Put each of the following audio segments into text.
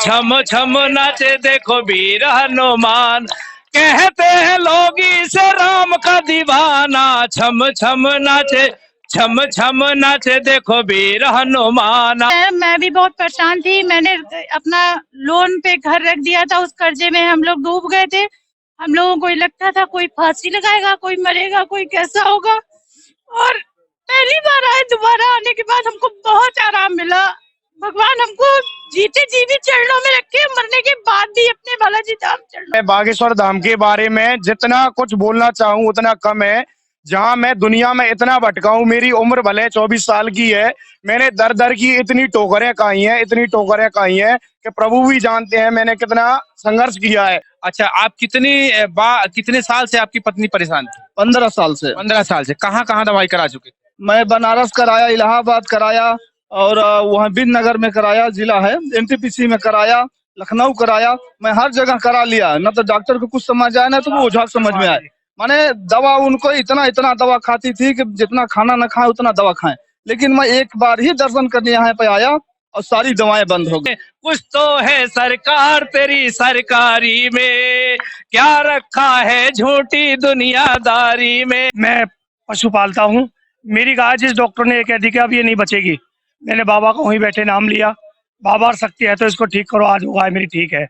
छम छम नाचे देखो वीर हनुमान, कहते हैं लोग इसे राम का दीवाना। छम छम नाचे, छम छम नाचे देखो वीर हनुमान। मैं भी बहुत परेशान थी। मैंने अपना लोन पे घर रख दिया था, उस कर्जे में हम लोग डूब गए थे। हम लोगों को लगता था कोई फांसी लगाएगा, कोई मरेगा, कोई कैसा होगा। और पहली बार आए, दोबारा आने के बाद हमको बहुत आराम मिला। भगवान हमको जीते जी भी चरणों में रखे, मरने के बाद भी अपने बालाजी धाम चरणों। मैं बागेश्वर धाम के बारे में जितना कुछ बोलना चाहूँ उतना कम है। जहाँ मैं दुनिया में इतना भटका हूँ, मेरी उम्र भले 24 साल की है, मैंने दर दर की इतनी ठोकरें खाई हैं, इतनी ठोकरें खाई हैं कि प्रभु भी जानते हैं मैंने कितना संघर्ष किया है। अच्छा, आप कितने साल से आपकी पत्नी परेशान थी? 15 साल से। 15 साल से। कहाँ कहाँ दवाई करा चुके थे? मैं बनारस कराया, इलाहाबाद कराया, और वहाँ बिजनगर में कराया, जिला है, एनटीपीसी में कराया, लखनऊ कराया। मैं हर जगह करा लिया, न तो डॉक्टर को कुछ समझ आया, ना तो वो ओझा समझ में आए। माने दवा उनको इतना इतना दवा खाती थी कि जितना खाना न खाए उतना दवा खाएं। लेकिन मैं एक बार ही दर्शन करने यहाँ पे आया और सारी दवाएं बंद हो गई। कुछ तो है सरकार तेरी सरकारी में, क्या रखा है झूठी दुनियादारी में। मैं पशु पालता हूँ। मेरी गाय जिस डॉक्टर ने ये कह दी कि अब ये नहीं बचेगी, मैंने बाबा को वहीं बैठे नाम लिया, बाबा और शक्ति है तो इसको ठीक करो, आज वो गाय मेरी ठीक है।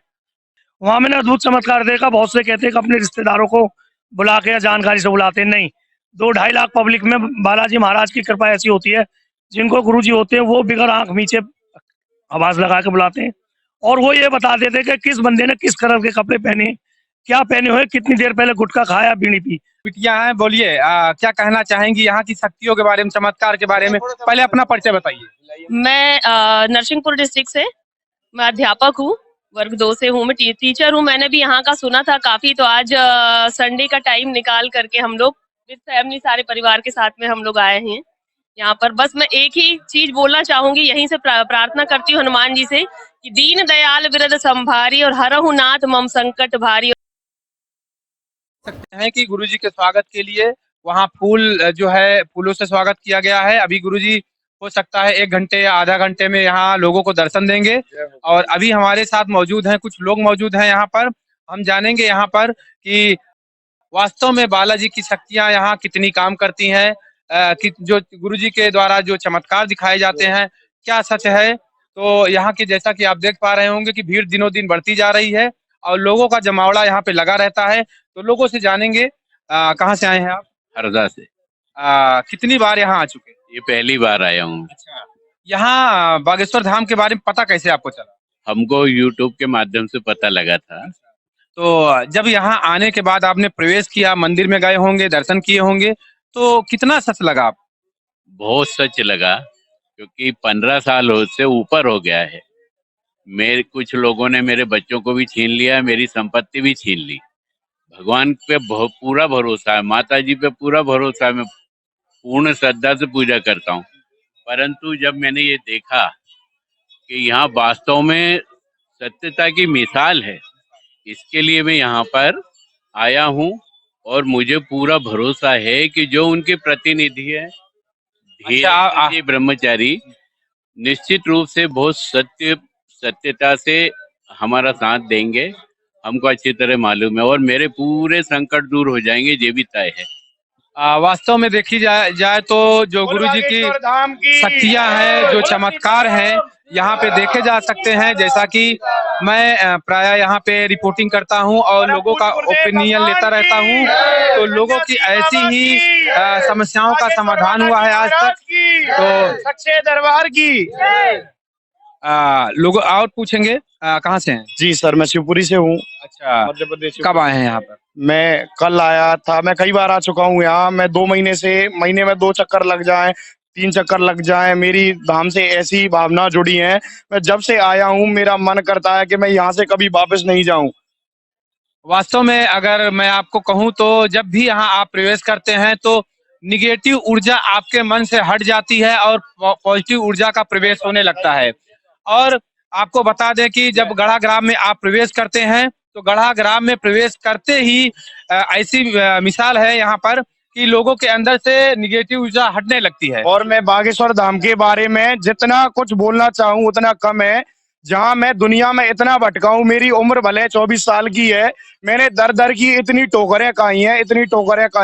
वहां मैंने अद्भुत चमत्कार देखा। बहुत से कहते हैं कि अपने रिश्तेदारों को बुला के या जानकारी से बुलाते हैं, नहीं। 2-2.5 लाख पब्लिक में बालाजी महाराज की कृपा ऐसी होती है, जिनको गुरु जी होते हैं वो बिगर आंख नीचे आवाज लगा के बुलाते हैं, और वो ये बता देते हैं कि किस बंदे ने किस कलर के कपड़े पहने, क्या पहने हुए, कितनी देर पहले गुटखा खाया, बीड़ी पी। बिटिया हैं, बोलिए क्या कहना चाहेंगी यहाँ की शक्तियों के बारे में, चमत्कार के बारे में? पहले अपना परिचय बताइए। मैं नरसिंहपुर डिस्ट्रिक्ट से, मैं अध्यापक हूँ, वर्ग 2 से हूँ, मैं टीचर हूँ। मैंने भी यहाँ का सुना था काफी, तो आज संडे का टाइम निकाल करके हम लोग विद फैमिली सारे परिवार के साथ में हम लोग आए हैं यहाँ पर। बस मैं एक ही चीज बोलना चाहूंगी, यहीं से प्रार्थना करती हूँ हनुमान जी से कि दीन दयाल विरद संभारी और हरहु नाथ मम संकट भारी। सकते हैं कि गुरुजी के स्वागत के लिए वहाँ फूल जो है, फूलों से स्वागत किया गया है। अभी गुरुजी हो सकता है 1 घंटे या आधा घंटे में यहाँ लोगों को दर्शन देंगे, और अभी हमारे साथ मौजूद हैं, कुछ लोग मौजूद हैं यहाँ पर। हम जानेंगे यहाँ पर कि वास्तव में बालाजी की शक्तियाँ यहाँ कितनी काम करती हैं, कि जो गुरुजी के द्वारा जो चमत्कार दिखाए जाते हैं क्या सच है। तो यहाँ की, जैसा कि आप देख पा रहे होंगे कि भीड़ दिनों दिन बढ़ती जा रही है और लोगों का जमावड़ा यहाँ पे लगा रहता है। तो लोगों से जानेंगे, कहाँ से आए हैं आप? हरदा से। कितनी बार यहाँ आ चुके हैं? ये पहली बार आया हूँ। अच्छा, यहाँ बागेश्वर धाम के बारे में पता कैसे आपको चला? हमको यूट्यूब के माध्यम से पता लगा था। तो जब यहाँ आने के बाद आपने प्रवेश किया, मंदिर में गए होंगे, दर्शन किए होंगे, तो कितना सच लगा आप? बहुत सच लगा, क्योंकि 15 साल से ऊपर हो गया है। मेरे कुछ लोगों ने मेरे बच्चों को भी छीन लिया, मेरी संपत्ति भी छीन ली। भगवान पे पूरा भरोसा है, माता जी पे पूरा भरोसा है, मैं पूर्ण श्रद्धा से पूजा करता हूँ। परंतु जब मैंने ये देखा कि यहाँ वास्तव में सत्यता की मिसाल है, इसके लिए मैं यहाँ पर आया हूँ, और मुझे पूरा भरोसा है कि जो उनके प्रतिनिधि है धीरेन्द्र जी ब्रह्मचारी, निश्चित रूप से बहुत सत्यता से हमारा साथ देंगे। हमको अच्छी तरह मालूम है, और मेरे पूरे संकट दूर हो जाएंगे, ये भी तय है। वास्तव में देखी जाए तो जो गुरुजी की शक्तियाँ हैं, जो चमत्कार हैं, यहाँ पे देखे जा सकते हैं। जैसा कि मैं प्राय यहाँ पे रिपोर्टिंग करता हूँ और लोगों का ओपिनियन लेता रहता हूँ, तो लोगों की ऐसी ही समस्याओं का समाधान हुआ है आज तक। तो सच्चे दरबार की लोग और पूछेंगे, कहाँ से हैं? जी सर, मैं शिवपुरी से हूँ। अच्छा, मध्य प्रदेश। कब आए हैं यहाँ पर? मैं कल आया था। मैं कई बार आ चुका हूँ यहाँ। मैं 2 महीने से, महीने में 2 चक्कर लग जाएं, 3 चक्कर लग जाएं, मेरी धाम से ऐसी भावना जुड़ी है। मैं जब से आया हूँ मेरा मन करता है कि मैं यहाँ से कभी वापस नहीं जाऊँ। वास्तव में अगर मैं आपको कहूँ तो जब भी यहाँ आप प्रवेश करते हैं तो निगेटिव ऊर्जा आपके मन से हट जाती है और पॉजिटिव ऊर्जा का प्रवेश होने लगता है। और आपको बता दें कि जब गढ़ा ग्राम में आप प्रवेश करते हैं तो गढ़ा ग्राम में प्रवेश करते ही ऐसी मिसाल है यहाँ पर कि लोगों के अंदर से निगेटिव ऊर्जा हटने लगती है। और मैं बागेश्वर धाम के बारे में जितना कुछ बोलना चाहूँ उतना कम है। जहां मैं दुनिया में इतना भटका हूं, मेरी उम्र भले 24 साल की है, मैंने दर दर की इतनी ठोकरें खाई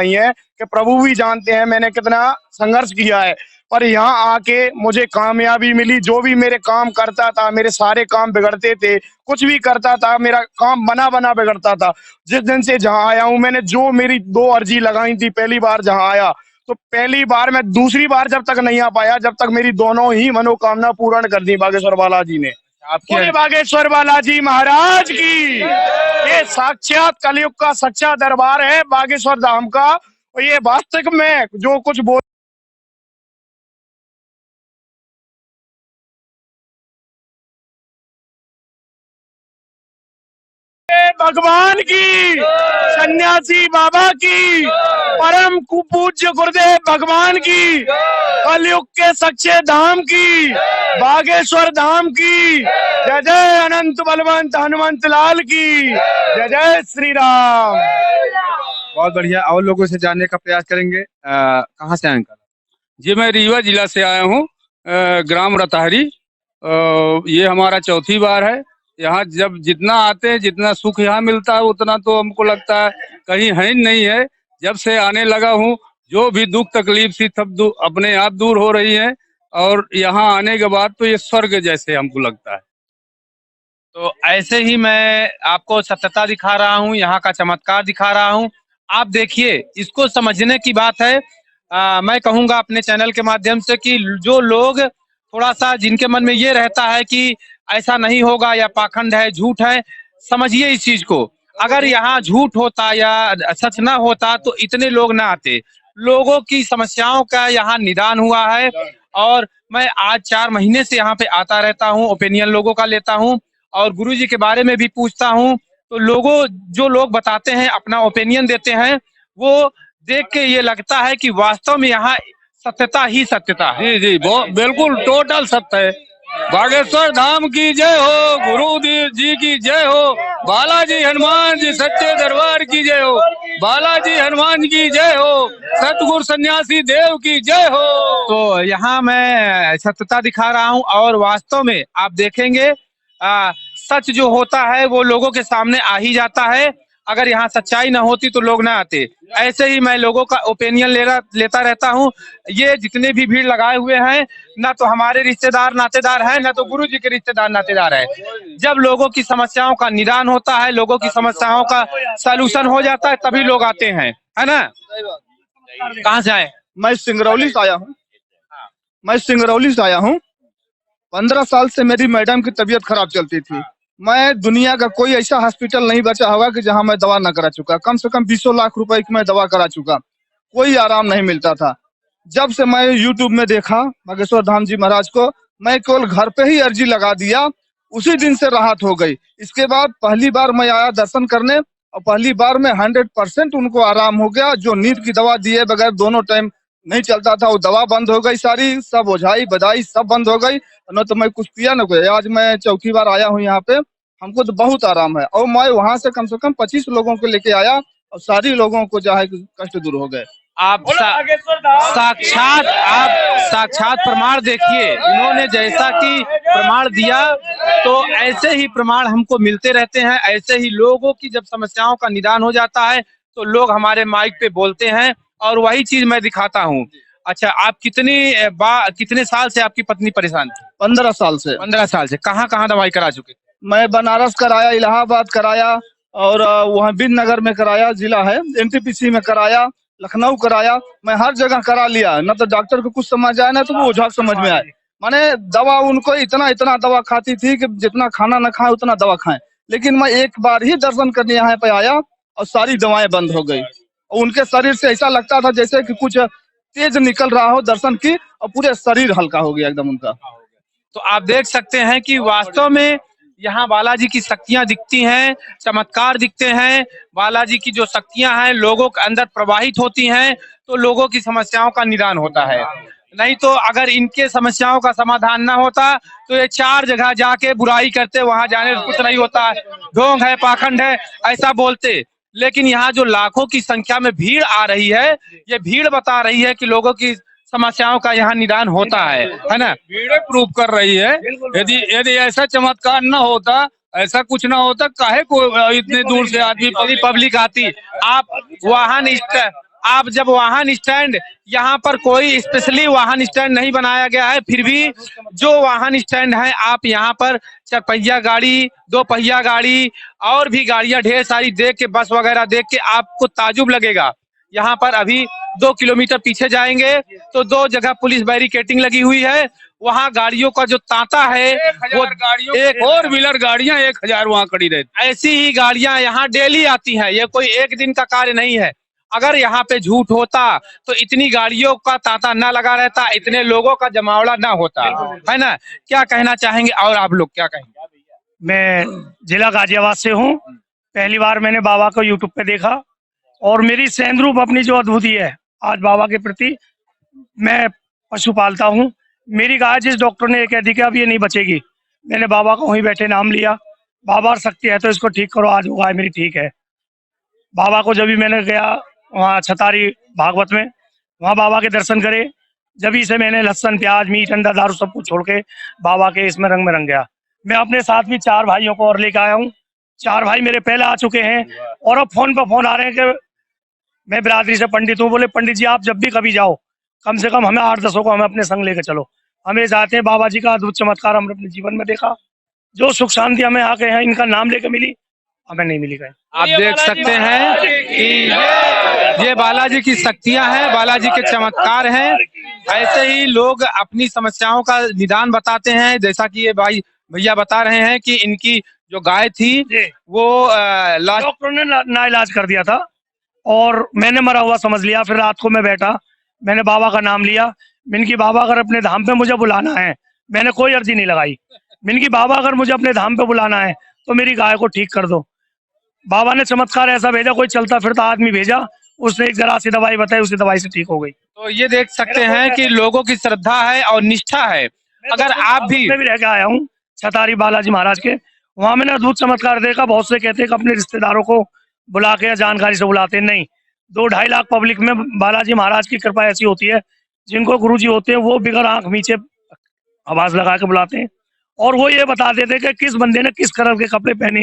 हैं कि प्रभु भी जानते हैं मैंने कितना संघर्ष किया है। पर यहाँ आके मुझे कामयाबी मिली। जो भी मेरे काम करता था, मेरे सारे काम बिगड़ते थे, कुछ भी करता था मेरा काम बना बना बिगड़ता था। जिस दिन से जहाँ आया हूँ, मैंने जो मेरी 2 अर्जी लगाई थी पहली बार जहाँ आया, तो पहली बार मैं दूसरी बार जब तक नहीं आ पाया, जब तक मेरी दोनों ही मनोकामना पूर्ण कर दी बागेश्वर बालाजी ने। आपकी बोले बागेश्वर बालाजी महाराज की। ये साक्षात कलयुग का सच्चा दरबार है बागेश्वर धाम का। और ये वास्तविक में जो कुछ बोल भगवान की, सन्यासी बाबा की, परम पूज्य गुरुदेव भगवान की, कलयुग के सच्चे धाम की, बागेश्वर धाम की। जय जय अनंत बलवंत हनुमंत लाल की। जय जय श्री राम। बहुत बढ़िया। और लोगों से जानने का प्रयास करेंगे। कहाँ से आए अंकल? जी मैं रीवा जिला से आया हूँ, ग्राम रतहरी। ये हमारा चौथी बार है। यहाँ जब जितना आते हैं, जितना सुख यहाँ मिलता है, उतना तो हमको लगता है कहीं है ही नहीं है। जब से आने लगा हूँ, जो भी दुख तकलीफ थी सब अपने आप दूर हो रही है। और यहाँ आने के बाद तो ये स्वर्ग जैसे हमको लगता है। तो ऐसे ही मैं आपको सत्यता दिखा रहा हूँ, यहाँ का चमत्कार दिखा रहा हूँ। आप देखिए, इसको समझने की बात है। मैं कहूँगा अपने चैनल के माध्यम से कि जो लोग थोड़ा सा जिनके मन में ये रहता है कि ऐसा नहीं होगा या पाखंड है, झूठ है, समझिए इस चीज को। अगर यहाँ झूठ होता या सच ना होता तो इतने लोग ना आते। लोगों की समस्याओं का यहाँ निदान हुआ है। और मैं आज 4 महीने से यहाँ पे आता रहता हूँ, ओपिनियन लोगों का लेता हूँ और गुरुजी के बारे में भी पूछता हूँ। तो जो लोग बताते हैं, अपना ओपिनियन देते हैं, वो देख के ये लगता है कि वास्तव में यहाँ सत्यता ही सत्यता है। जी जी, बहुत बिल्कुल टोटल सत्य है। बागेश्वर धाम की जय हो, गुरुदेव जी की जय हो, बालाजी हनुमान जी सच्चे दरबार की जय हो, बालाजी हनुमान की जय हो, सतगुरु सन्यासी देव की जय हो। तो यहाँ मैं सत्यता दिखा रहा हूँ और वास्तव में आप देखेंगे सच जो होता है वो लोगों के सामने आ ही जाता है। अगर यहाँ सच्चाई ना होती तो लोग ना आते। ऐसे ही मैं लोगों का ओपिनियन लेता रहता हूँ। ये जितने भी भीड़ लगाए हुए हैं, ना तो हमारे रिश्तेदार नातेदार है, ना तो गुरु जी के रिश्तेदार नातेदार है। जब लोगों की समस्याओं का निदान होता है, लोगों की समस्याओं का सलूशन हो जाता है, तभी लोग आते हैं, है ना? कहाँ से आए? मैं सिंगरौली से आया हूँ। 15 साल से मेरी मैडम की तबीयत खराब चलती थी। मैं दुनिया का कोई ऐसा हॉस्पिटल नहीं बचा होगा कि जहां मैं दवा ना करा चुका। कम से कम 20 लाख रुपए की मैं दवा करा चुका, कोई आराम नहीं मिलता था। जब से मैं यूट्यूब में देखा बागेश्वर धाम जी महाराज को, मैं केवल घर पे ही अर्जी लगा दिया, उसी दिन से राहत हो गई। इसके बाद पहली बार मैं आया दर्शन करने और पहली बार में 100% उनको आराम हो गया। जो नींद की दवा दिए बगैर दोनों टाइम नहीं चलता था, वो दवा बंद हो गई सारी, सब ओझाई बधाई सब बंद हो गई। न तो मैं कुछ पिया न कोई। आज मैं चौथी बार आया हूँ यहाँ पे, हमको तो बहुत आराम है। और मैं वहां से कम 25 लोगों को लेके आया और सारी लोगों को जो है कष्ट दूर हो गए। आप साक्षात प्रमाण देखिए। इन्होंने जैसा कि प्रमाण दिया, तो ऐसे ही प्रमाण हमको मिलते रहते हैं। ऐसे ही लोगों की जब समस्याओं का निदान हो जाता है तो लोग हमारे माइक पे बोलते हैं और वही चीज मैं दिखाता हूँ। अच्छा, आप कितने साल से आपकी पत्नी परेशान थी? 15 साल से। 15 साल से। कहाँ कहाँ दवाई करा चुके? मैं बनारस कराया, इलाहाबाद कराया और वहाँ बिन नगर में कराया, जिला है, एनटीपीसी में कराया, लखनऊ कराया। मैं हर जगह करा लिया। न तो डॉक्टर को कुछ समझ आया, ना तो वो ओझा समझ में आए। माने दवा उनको इतना दवा खाती थी कि जितना खाना न खाए उतना दवा खाएं। लेकिन मैं एक बार ही दर्शन करने यहाँ पे आया और सारी दवाएं बंद हो गई। और उनके शरीर से ऐसा लगता था जैसे कि कुछ तेज निकल रहा हो दर्शन की, और पूरे शरीर हल्का हो गया एकदम उनका। तो आप देख सकते हैं कि वास्तव में यहाँ बालाजी की शक्तियां दिखती हैं, चमत्कार दिखते हैं। बालाजी की जो शक्तियां हैं लोगों के अंदर प्रवाहित होती हैं, तो लोगों की समस्याओं का निदान होता है। नहीं तो अगर इनके समस्याओं का समाधान ना होता तो ये 4 जगह जाके बुराई करते, वहां जाने से कुछ नहीं होता, ढोंग है, पाखंड है, ऐसा बोलते। लेकिन यहाँ जो लाखों की संख्या में भीड़ आ रही है, ये भीड़ बता रही है कि लोगों की समस्याओं का यहाँ निदान होता है ना। भीड़े प्रूव कर रही है। यदि यदि ऐसा चमत्कार न होता, ऐसा कुछ ना होता, काहे को इतने दूर से आदमी पब्लिक आती। आप जब वाहन स्टैंड, यहाँ पर कोई स्पेशली वाहन स्टैंड नहीं बनाया गया है, फिर भी जो वाहन स्टैंड है, आप यहाँ पर चरपहिया गाड़ी, दो पहिया गाड़ी और भी गाड़ियां ढेर सारी देख के, बस वगैरह देख के आपको ताजुब लगेगा। यहाँ पर अभी 2 किलोमीटर पीछे जाएंगे तो 2 जगह पुलिस बैरिकेटिंग लगी हुई है। वहाँ गाड़ियों का जो तांता है, वो गाड़ियों, एक 4 व्हीलर गाड़ियां 1000 वहाँ खड़ी रहती। ऐसी ही गाड़ियां यहाँ डेली आती हैं। ये कोई एक दिन का कार्य नहीं है। अगर यहाँ पे झूठ होता तो इतनी गाड़ियों का तांता ना लगा रहता, इतने लोगों का जमावड़ा ना होता, है ना। क्या कहना चाहेंगे और आप लोग क्या कहेंगे? मैं जिला गाजियाबाद से हूँ। पहली बार मैंने बाबा को यूट्यूब पे देखा और मेरी सेंद्रूप अपनी जो अद्भुति है आज बाबा के प्रति, मैं पशु पालता हूँ। मेरी गाय जिस डॉक्टर ने कह दी कि अब ये नहीं बचेगी, मैंने बाबा को वहीं बैठे नाम लिया, बाबा शक्ति है तो इसको ठीक करो, आज वो गाय मेरी ठीक है। बाबा को जब भी मैंने गया वहाँ छतारी भागवत में, वहाँ बाबा के दर्शन करे, जब से मैंने लहसन प्याज मीट अंडा दारू सब कुछ छोड़ के बाबा के इसमें रंग में रंग गया। मैं अपने साथ भी 4 भाइयों को और लेकर आया हूँ। 4 भाई मेरे पहले आ चुके हैं और अब फोन पर फोन आ रहे हैं कि मैं बिरादरी से पंडित हूँ, बोले पंडित जी आप जब भी कभी जाओ कम से कम हमें 8-10 को हमें अपने संग लेकर चलो। हमें चाहते हैं बाबा जी का अद्भुत चमत्कार हमने अपने जीवन में देखा। जो सुख शांति हमें आके हैं इनका नाम लेकर मिली, हमें नहीं मिली कहीं। आप देख सकते हैं कि ये बालाजी की शक्तियां हैं, बालाजी के चमत्कार हैं। ऐसे ही लोग अपनी समस्याओं का निदान बताते हैं। जैसा कि ये भाई भैया बता रहे हैं कि इनकी जो गाय थी वो लास्ट डॉक्टर ने ना इलाज कर दिया था और मैंने मरा हुआ समझ लिया। फिर रात को मैं बैठा, मैंने बाबा का नाम लिया। मिनकी बाबा अगर अपने धाम पे मुझे बुलाना है, मैंने कोई अर्जी नहीं लगाई। मिनकी बाबा अगर मुझे अपने धाम पे बुलाना है तो मेरी गाय को ठीक कर दो। बाबा ने चमत्कार ऐसा भेजा, कोई चलता फिरता आदमी भेजा, उसने एक जरा सी दवाई बताई, उसी दवाई से ठीक हो गई। तो ये देख सकते हैं कि लोगों की श्रद्धा है और निष्ठा है। अगर आप भी रह के आया हूँ छतारी बालाजी महाराज के, वहां मैंने अद्भुत चमत्कार देखा। बहुत से कहते हैं कि अपने रिश्तेदारों को बुला के या जानकारी से बुलाते हैं, नहीं। 2-2.5 लाख पब्लिक में बालाजी महाराज की कृपा ऐसी होती है, जिनको गुरुजी होते हैं वो बिगर आंख नीचे आवाज लगा के बुलाते हैं और वो ये बता देते हैं कि किस बंदे ने किस कलर के कपड़े पहने,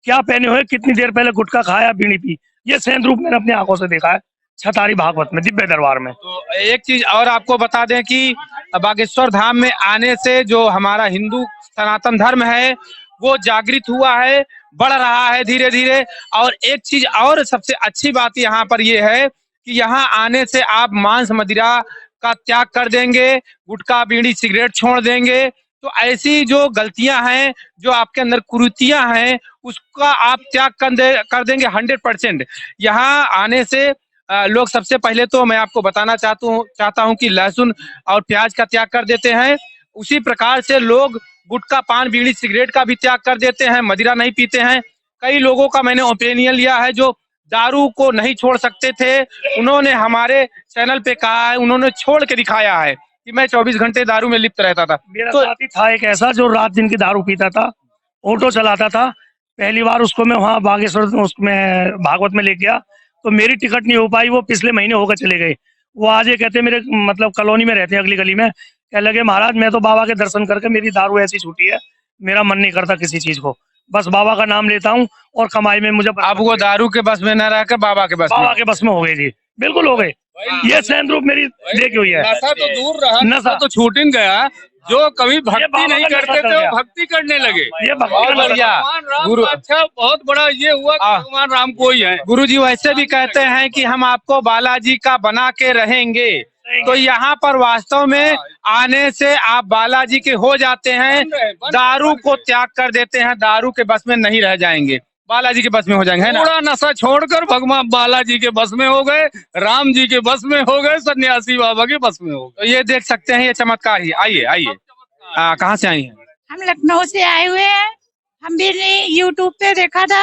क्या पहने हुए, कितनी देर पहले गुटखा खाया, बीड़ी पी। ये सेंध रूप मैंने अपनी आंखों से देखा है छतारी भागवत में, दिव्य दरबार में। तो एक चीज और आपको बता दें कि बागेश्वर धाम में आने से जो हमारा हिंदू सनातन धर्म है वो जागृत हुआ है, बढ़ रहा है धीरे धीरे। और एक चीज और सबसे अच्छी बात यहाँ पर ये है कि यहाँ आने से आप मांस मदिरा का त्याग कर देंगे, गुटखा बीड़ी सिगरेट छोड़ देंगे। तो ऐसी जो गलतियां हैं, जो आपके अंदर कुरीतियां हैं, उसका आप त्याग कर देंगे 100%। यहाँ आने से लोग सबसे पहले तो मैं आपको बताना चाहता हूँ कि लहसुन और प्याज का त्याग कर देते हैं। उसी प्रकार से लोग गुटखा पान बीड़ी सिगरेट का भी त्याग कर देते हैं, मदिरा नहीं पीते हैं। कई लोगों का मैंने ओपिनियन लिया है जो दारू को नहीं छोड़ सकते थे, उन्होंने हमारे चैनल पे कहा है, उन्होंने छोड़ के दिखाया है कि मैं 24 घंटे दारू में लिप्त रहता था। मेरा साथी था एक ऐसा जो रात दिन की दारू पीता था, ऑटो चलाता था। पहली बार उसको मैं वहाँ बागेश्वर उसमें भागवत में ले गया तो मेरी टिकट नहीं हो पाई, वो पिछले महीने होकर चले गए। वो आज ये कहते मेरे मतलब कॉलोनी में रहते हैं, अगली गली में, कह लगे महाराज मैं तो बाबा के दर्शन करके मेरी दारू ऐसी छूटी है, मेरा मन नहीं करता किसी चीज को, बस बाबा का नाम लेता हूँ और कमाई में मुझे। अब वो दारू के बस में न रहकर बाबा के बस में हो गए जी, बिल्कुल हो गए। ये सेंध रूप मेरी देखी हुई है। नशा तो दूर रहा, नशा तो छूट ही गया। जो कभी भक्ति नहीं करते थे वो भक्ति करने लगे। ये बहुत बढ़िया गुरु, अच्छा बहुत बड़ा ये हुआ भगवान राम को ही है। गुरुजी वैसे भी कहते हैं कि हम आपको बालाजी का बना के रहेंगे। तो यहाँ पर वास्तव में आने से आप बालाजी के हो जाते हैं, दारू को त्याग कर देते हैं, दारू के बस में नहीं रह जाएंगे, बालाजी के बस में हो जाएंगे, है ना। पूरा नशा छोड़कर भगवान बालाजी के बस में हो गए, राम जी के बस में हो गए, सन्यासी बाबा के बस में हो गए। तो ये देख सकते हैं, ये चमत्कार ही। आइए कहाँ से आई हैं? हम लखनऊ से आए हुए हैं। हम भी यूट्यूब पे देखा था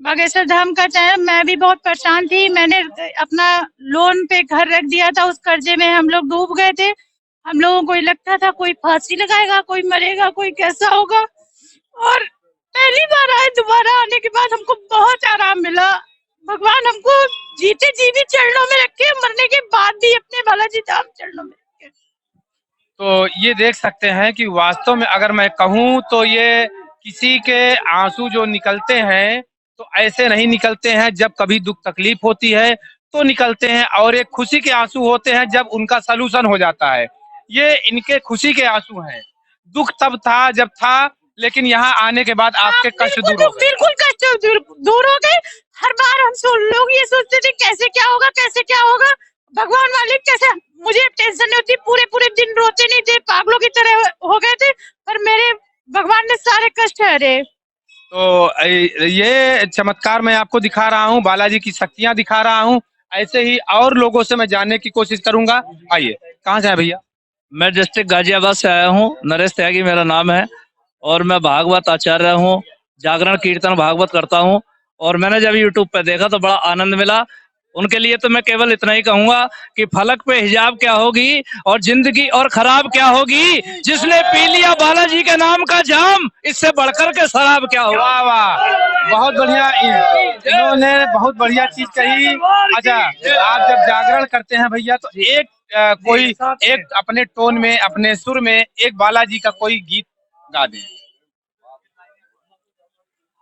बागेश्वर धाम का चैनल। मैं भी बहुत परेशान थी, मैंने अपना लोन पे घर रख दिया था, उस कर्जे में हम लोग डूब गए थे। हम लोगों को लगता था कोई फांसी लगाएगा, कोई मरेगा, कोई कैसा होगा। और पहली बार आए, दोबारा आने के बाद हमको बहुत आराम मिला, भगवान हमको जीते जी भी चरणों में रखे, मरने के बाद भी अपने बालाजी धाम चरणों में रखे। तो ये देख सकते हैं कि वास्तव में अगर मैं कहूँ तो ये किसी के आंसू जो निकलते हैं तो ऐसे नहीं निकलते हैं, जब कभी दुख तकलीफ होती है तो निकलते हैं, और एक खुशी के आंसू होते हैं जब उनका सलूशन हो जाता है। ये इनके खुशी के आंसू हैं। दुख तब था जब था, लेकिन यहाँ आने के बाद आपके कष्ट दूर हो गए। बिल्कुल कष्ट दूर हो गए। हर बार हम लोग ये सोचते थे कैसे क्या होगा, कैसे क्या होगा, भगवान मालिक कैसे। मुझे टेंशन नहीं होती, पूरे पूरे दिन रोते नहीं थे, पागलों की तरह हो गए थे, पर मेरे भगवान ने सारे कष्ट हरे। तो ये चमत्कार मैं आपको दिखा रहा हूँ, बालाजी की शक्तियां दिखा रहा हूँ। ऐसे ही और लोगों से मैं जानने की कोशिश करूंगा। आइए, कहाँ से हैं भैया? मैं डिस्ट्रिक्ट गाजियाबाद से आया हूँ। नरेश त्यागी मेरा नाम है और मैं भागवत आचार्य हूँ, जागरण कीर्तन भागवत करता हूँ। और मैंने जब यूट्यूब पे देखा तो बड़ा आनंद मिला। उनके लिए तो मैं केवल इतना ही कहूंगा कि फलक पे हिजाब क्या होगी और जिंदगी और खराब क्या होगी, जिसने पी लिया बालाजी के नाम का जाम, इससे बढ़कर के शराब क्या होगा। वाह वाह, बहुत बढ़िया। इन्होंने बहुत बढ़िया चीज कही। अच्छा, आप जब जागरण करते हैं भैया तो एक कोई एक अपने टोन में, अपने सुर में एक बालाजी का कोई गीत गा दें।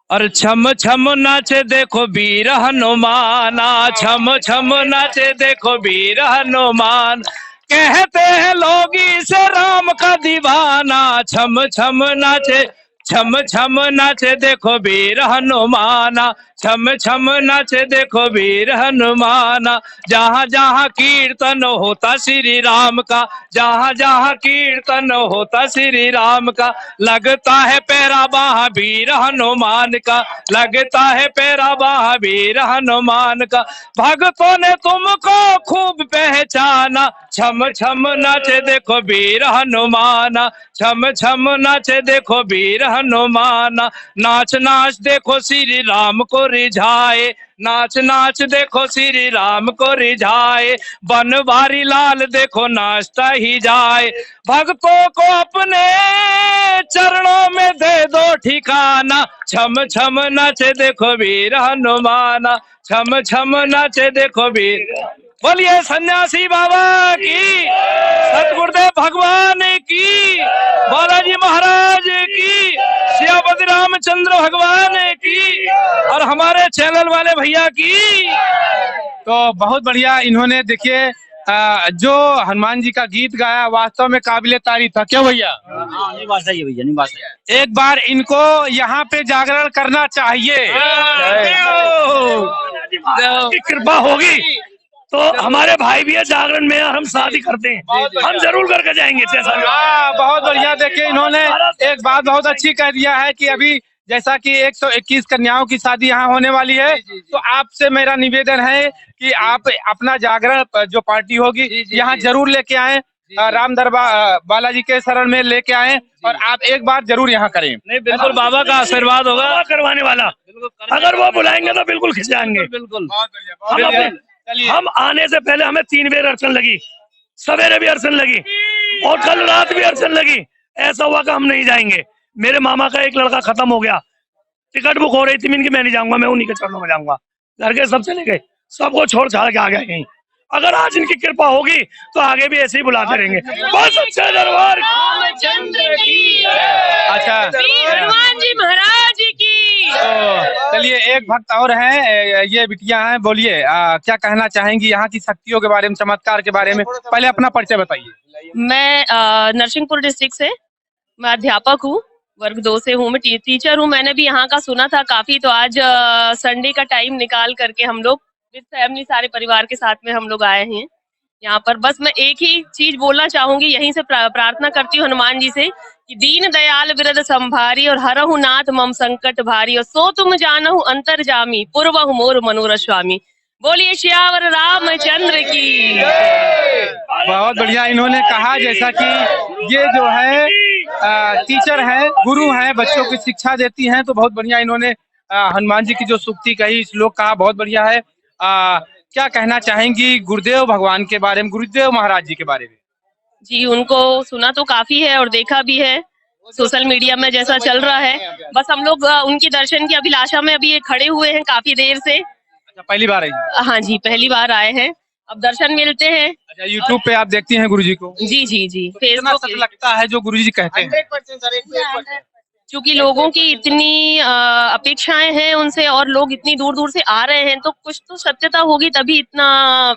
और छम छम नाचे देखो वीर हनुमाना, छम छम नाचे देखो वीर हनुमान, कहते हैं लोग इसे राम का दीवाना। छम छम नाचे देखो वीर हनुमाना, छम छम नाचे देखो वीर हनुमाना। जहाँ जहाँ कीर्तन होता श्री राम का, जहाँ जहाँ कीर्तन होता श्री राम का, लगता है पैरा बाह वीर हनुमान का, लगता है पैरा बाह वीर हनुमान का। भक्तों ने तुमको खूब पहचाना, छम छम नाचे देखो वीर हनुमाना, छम छम नाचे देखो वीर हनुमाना। नाच नाच देखो श्री राम को रिझाए, नाच नाच देखो श्री राम को रिझाए, बनवारी लाल देखो नाचता ही जाए। भक्तों को अपने चरणों में दे दो ठिकाना, छम छम नाचे देखो वीर हनुमाना, छम छम नाचे देखो वीर। बोलिए सन्यासी बाबा की, सतगुरुदेव भगवान की, बालाजी महाराज की, सियापति रामचंद्र भगवान की, और हमारे चैनल वाले भैया की। तो बहुत बढ़िया। इन्होंने देखिए जो हनुमान जी का गीत गाया वास्तव में काबिले तारीफ था। क्यों भैया? नहीं बात है भैया, नहीं बात है। एक बार इनको यहाँ पे जागरण करना चाहिए। की कृपा होगी तो हमारे भाई भी है जागरण में, हम शादी करते हैं, हम जरूर करके जाएंगे। बहुत बढ़िया। देखिए, इन्होंने एक बात बहुत अच्छी कह दिया है कि अभी जैसा कि 121 कन्याओं की शादी यहाँ होने वाली है, तो आपसे मेरा निवेदन है कि आप अपना जागरण जो पार्टी होगी यहाँ जरूर लेके आए, राम दरबार बालाजी के शरण में लेके आए, और आप एक बार जरूर यहाँ करें। नहीं, बिल्कुल बाबा का आशीर्वाद होगा करवाने वाला। अगर वो बुलाएंगे तो बिल्कुल खिंचाएंगे। बिल्कुल। हम आने से पहले हमें 3 बार अड़चन लगी, सवेरे भी अड़चन लगी और कल रात भी अड़चन लगी। ऐसा हुआ कि हम नहीं जाएंगे। मेरे मामा का एक लड़का खत्म हो गया, टिकट बुक हो रही थी, मैं नहीं जाऊंगा, मैं उन्हीं के चरणों में जाऊंगा। घर के सब चले गए, सबको छोड़ छाड़ के आ गए कहीं। अगर आज इनकी कृपा होगी तो आगे भी ऐसे ही बुलाते रहेंगे। बस अच्छे दरबार अच्छा, हनुमान जी महाराज की। तो चलिए, एक भक्त और हैं, ये बिटिया हैं। बोलिए, क्या कहना चाहेंगी यहाँ की शक्तियों के बारे में, चमत्कार के बारे में? पहले अपना परिचय बताइए। मैं नरसिंहपुर डिस्ट्रिक्ट से, मैं अध्यापक हूँ, वर्ग 2 से हूँ, मैं टीचर हूँ। मैंने भी यहाँ का सुना था काफी, तो आज संडे का टाइम निकाल करके हम लोग विद फैमिली सारे परिवार के साथ में हम लोग आए हैं यहाँ पर। बस मैं एक ही चीज बोलना चाहूंगी, यहीं से प्रार्थना करती हूँ हनुमान जी से कि दीन दयाल बिरद संभारी और हरहु नाथ मम संकट भारी, और सो तुम जानहु अंतर्जामी पूर्वहु मोर मनोरथ स्वामी। बोलिए श्यावर रामचंद्र की। बहुत बढ़िया। इन्होंने कहा जैसा कि ये जो है टीचर है, गुरु है, बच्चों की शिक्षा देती हैं, तो बहुत बढ़िया इन्होंने हनुमान जी की जो सूक्ति कही, श्लोक कहा, बहुत बढ़िया है। क्या कहना चाहेंगी गुरुदेव भगवान के बारे में, गुरुदेव महाराज जी के बारे में? जी, उनको सुना तो काफी है और देखा भी है सोशल मीडिया में जैसा चल रहा है। बस हम लोग उनके दर्शन की अभिलाषा में अभी ये खड़े हुए हैं काफी देर से। पहली बार आई हैं? हाँ जी, पहली बार आए हैं। अब दर्शन मिलते हैं। अच्छा, यूट्यूब पे आप देखती हैं गुरुजी को? जी जी जी, कितना फेसबुक सच लगता है जो गुरुजी कहते हैं? क्योंकि लोगों की इतनी अपेक्षाएं हैं उनसे और लोग इतनी दूर दूर से आ रहे हैं, तो कुछ तो सत्यता होगी, तभी इतना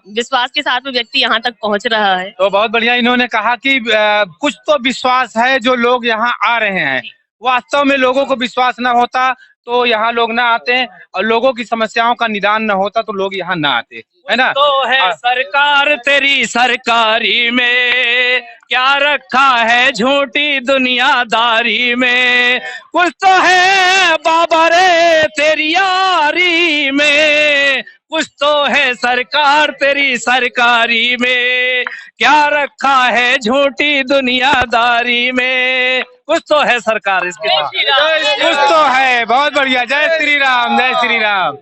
विश्वास के साथ में व्यक्ति यहाँ तक पहुँच रहा है। तो बहुत बढ़िया, इन्होंने कहा कि कुछ तो विश्वास है जो लोग यहाँ आ रहे हैं। वास्तव में लोगों को विश्वास न होता तो यहाँ लोग ना आते, और लोगों की समस्याओं का निदान न होता तो लोग यहाँ ना आते, है ना? तो है सरकार तेरी सरकारी में, क्या रखा है झूठी दुनियादारी में। कुछ तो है बाबा रे तेरी यारी में, कुछ तो है सरकार तेरी सरकारी में, क्या रखा है झूठी दुनियादारी में। कुछ तो है सरकार इसके पास। कुछ तो है। बहुत बढ़िया, जय श्री राम, जय श्री राम।